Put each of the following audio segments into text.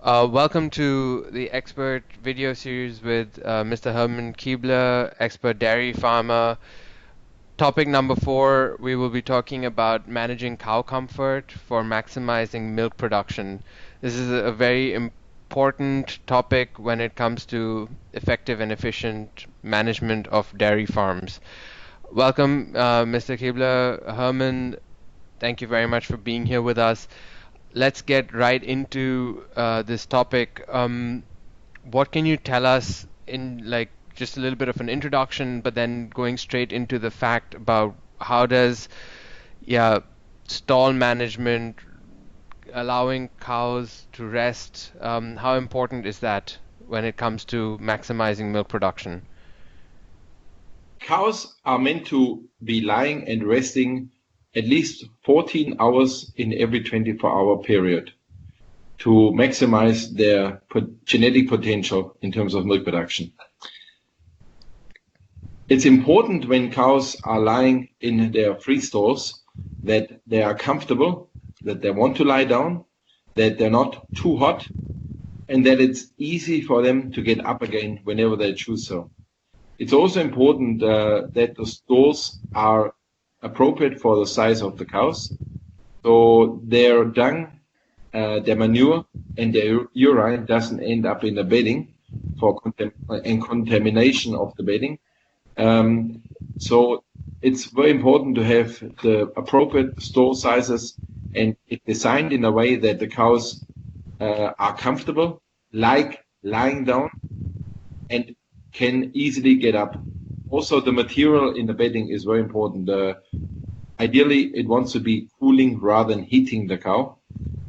Welcome to the expert video series with Mr. Hermann Kibler, expert dairy farmer. Topic number 4, we will be talking about managing cow comfort for maximizing milk production. This is a very important topic when it comes to effective and efficient management of dairy farms. Welcome, Mr. Kibler. Hermann, thank you very much for being here with us. Let's get right into this topic. What can you tell us in just a little bit of an introduction, but then going straight into the fact about how does, stall management, allowing cows to rest, how important is that when it comes to maximizing milk production? Cows are meant to be lying and resting at least 14 hours in every 24-hour period to maximize their genetic potential in terms of milk production. It's important when cows are lying in their free stalls that they are comfortable, that they want to lie down, that they're not too hot, and that it's easy for them to get up again whenever they choose so. It's also important that the stalls are appropriate for the size of the cows. So their dung, their manure, and their urine doesn't end up in the bedding for contamination of the bedding. So it's very important to have the appropriate stall sizes, and it's designed in a way that the cows are comfortable, like lying down, and can easily get up. Also, the material in the bedding is very important. Ideally, it wants to be cooling rather than heating the cow,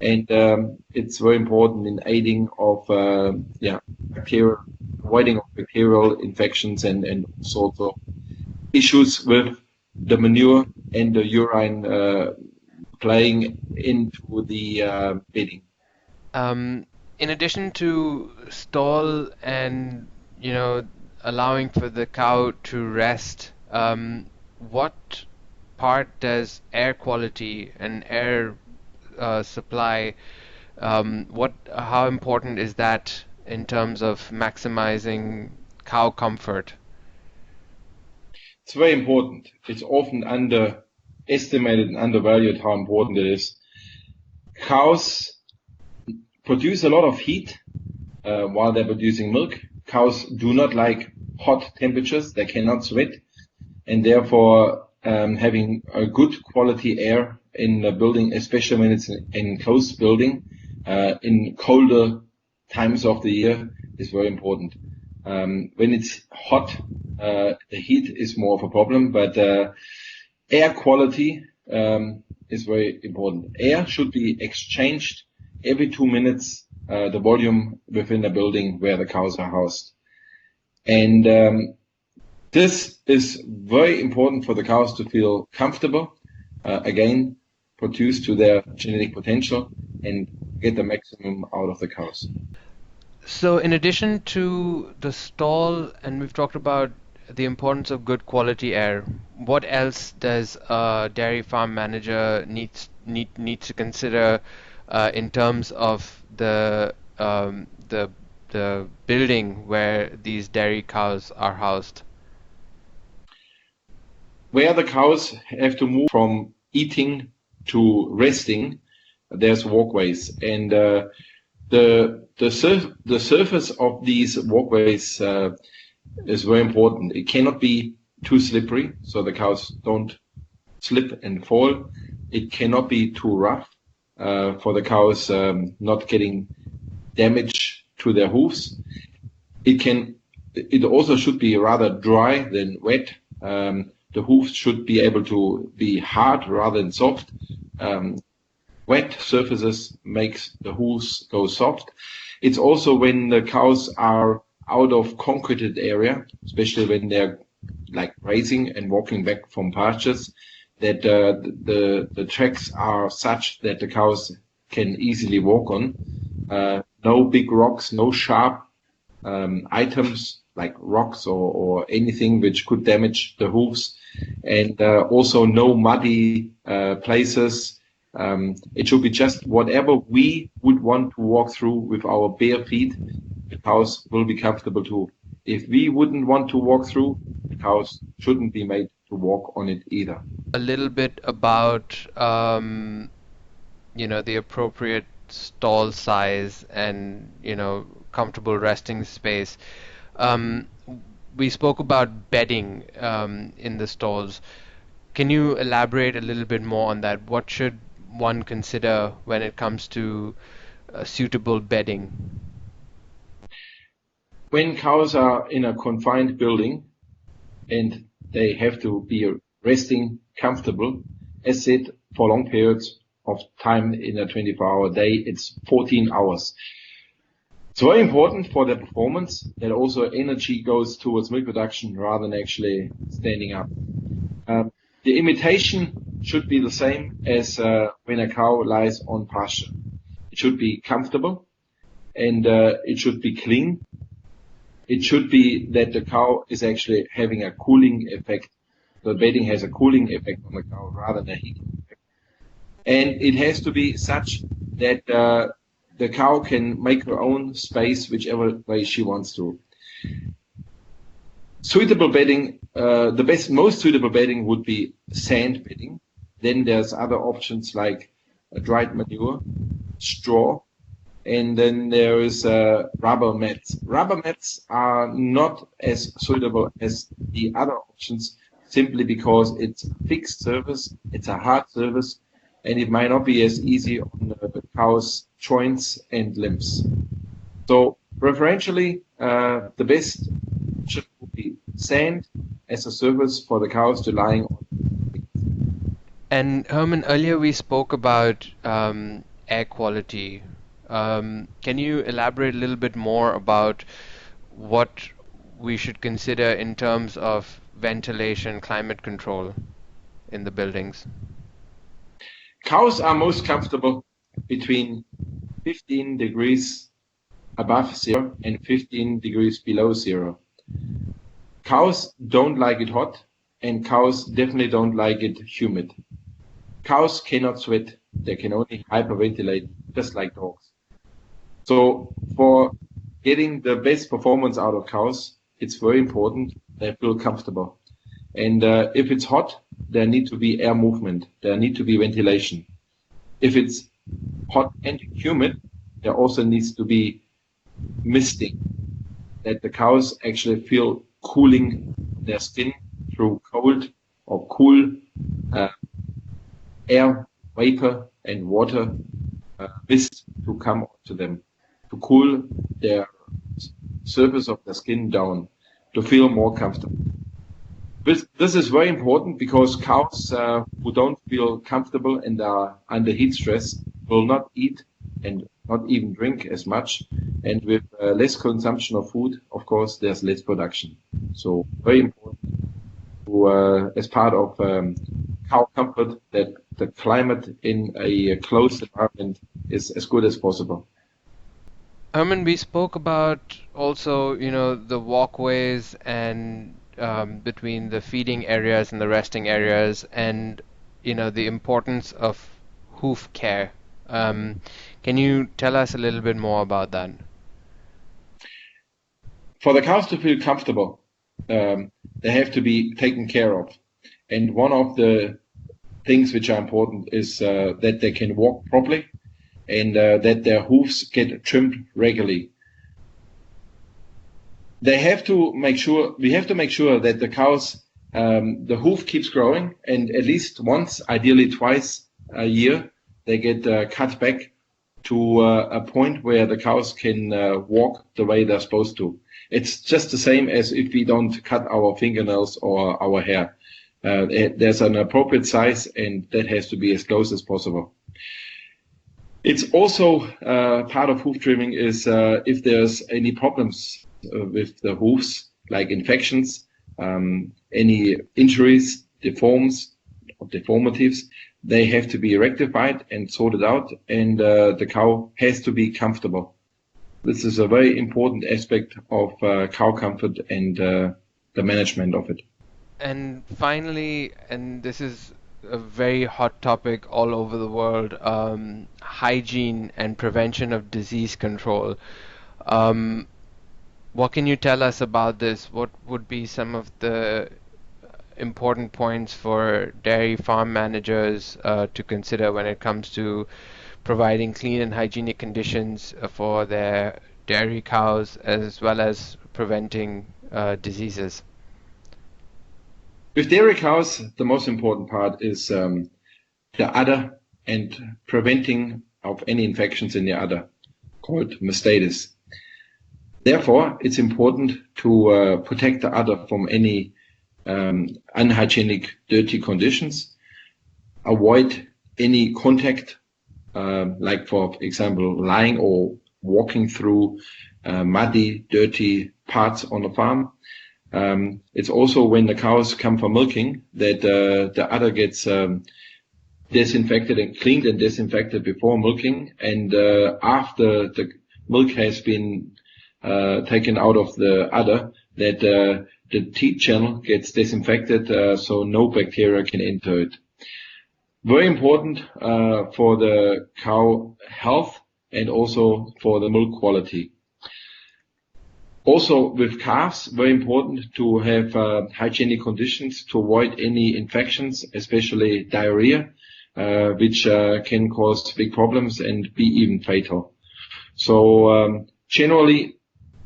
and it's very important in aiding of avoiding of bacterial infections and sort of issues with the manure and the urine playing into the bedding. In addition to stall and allowing for the cow to rest, what part does air quality and air supply, how important is that in terms of maximizing cow comfort? It's very important. It's often underestimated and undervalued how important it is. Cows produce a lot of heat while they're producing milk. Cows do not like hot temperatures. They cannot sweat, and therefore having a good quality air in the building, especially when it's an enclosed building, in colder times of the year, is very important. When it's hot, the heat is more of a problem, but air quality is very important. Air should be exchanged every 2 minutes, the volume within the building where the cows are housed. And this is very important for the cows to feel comfortable, again, produce to their genetic potential and get the maximum out of the cows. So in addition to the stall, and we've talked about the importance of good quality air, what else does a dairy farm manager needs to consider in terms of the building where these dairy cows are housed? Where the cows have to move from eating to resting, there's walkways, and the surface of these walkways is very important. It cannot be too slippery, so the cows don't slip and fall. It cannot be too rough for the cows not getting damage to their hoofs. It also should be rather dry than wet. The hoofs should be able to be hard rather than soft. Wet surfaces makes the hooves go soft. It's also when the cows are out of concreted area, especially when they're like grazing and walking back from pastures, that the tracks are such that the cows can easily walk on. No big rocks, no sharp items like rocks or anything which could damage the hooves, and also no muddy places It should be just whatever we would want to walk through with our bare feet, the cows will be comfortable too. If we wouldn't want to walk through, the cows shouldn't be made to walk on it either. A little bit about the appropriate stall size and comfortable resting space. Um, we spoke about bedding in the stalls. Can you elaborate a little bit more on that? What should one consider when it comes to suitable bedding? When cows are in a confined building and they have to be resting comfortable, as said, for long periods of time in a 24-hour day, it's 14 hours. It's very important for their performance that also energy goes towards milk production rather than actually standing up. The imitation should be the same as when a cow lies on pasture. It should be comfortable and it should be clean. It should be that the cow is actually having a cooling effect. The bedding has a cooling effect on the cow rather than a heating effect. And it has to be such that the cow can make her own space whichever way she wants to. Suitable bedding, most suitable bedding would be sand bedding. Then there's other options like dried manure, straw, and then there is rubber mats. Rubber mats are not as suitable as the other options simply because it's a fixed surface, it's a hard surface, and it might not be as easy on the cow's joints and limbs. So preferentially, the best should be sand as a surface for the cows to lying on. And Herman, earlier we spoke about air quality. Can you elaborate a little bit more about what we should consider in terms of ventilation, climate control in the buildings? Cows are most comfortable between 15 degrees above zero and 15 degrees below zero. Cows don't like it hot, and cows definitely don't like it humid. Cows cannot sweat, they can only hyperventilate, just like dogs. So for getting the best performance out of cows, it's very important they feel comfortable. And if it's hot, there need to be air movement, there need to be ventilation. If it's hot and humid, there also needs to be misting, that the cows actually feel cooling their skin through cold or cool air, vapor, and water mist to come to them, to cool their surface of the skin down, to feel more comfortable. This is very important because cows who don't feel comfortable and are under heat stress will not eat and not even drink as much. And with less consumption of food, of course, there's less production. So very important to, as part of cow comfort, that the climate in a closed environment is as good as possible. Herman, we spoke about also, the walkways and between the feeding areas and the resting areas, and the importance of hoof care. Can you tell us a little bit more about that? For the cows to feel comfortable, they have to be taken care of. And one of the things which are important is that they can walk properly and that their hoofs get trimmed regularly. We have to make sure that the cows, the hoof keeps growing, and at least once, ideally twice a year, they get cut back to a point where the cows can walk the way they're supposed to. It's just the same as if we don't cut our fingernails or our hair. There's an appropriate size, and that has to be as close as possible. It's also part of hoof trimming is if there's any problems with the hoofs, like infections, any injuries, deformities, they have to be rectified and sorted out, and the cow has to be comfortable. This is a very important aspect of cow comfort and the management of it. And finally, and this is a very hot topic all over the world, hygiene and prevention of disease control. Um, what can you tell us about this? What would be some of the important points for dairy farm managers to consider when it comes to providing clean and hygienic conditions for their dairy cows, as well as preventing diseases? With dairy cows, the most important part is the udder and preventing of any infections in the udder, called mastitis. Therefore, it's important to protect the udder from any unhygienic, dirty conditions. Avoid any contact, like for example, lying or walking through muddy, dirty parts on the farm. It's also when the cows come for milking that the udder gets disinfected and cleaned and disinfected before milking, and after the milk has been taken out of the udder, that the teat channel gets disinfected so no bacteria can enter it. Very important for the cow health and also for the milk quality. Also with calves, very important to have hygienic conditions to avoid any infections, especially diarrhea, which can cause big problems and be even fatal. So generally,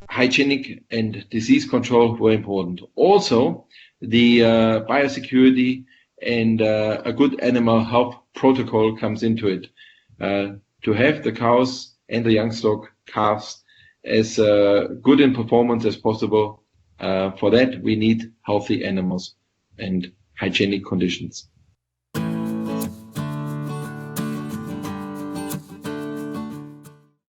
hygienic and disease control were important. Also, the biosecurity and a good animal health protocol comes into it. To have the cows and the young stock calves as good in performance as possible. For that, we need healthy animals and hygienic conditions.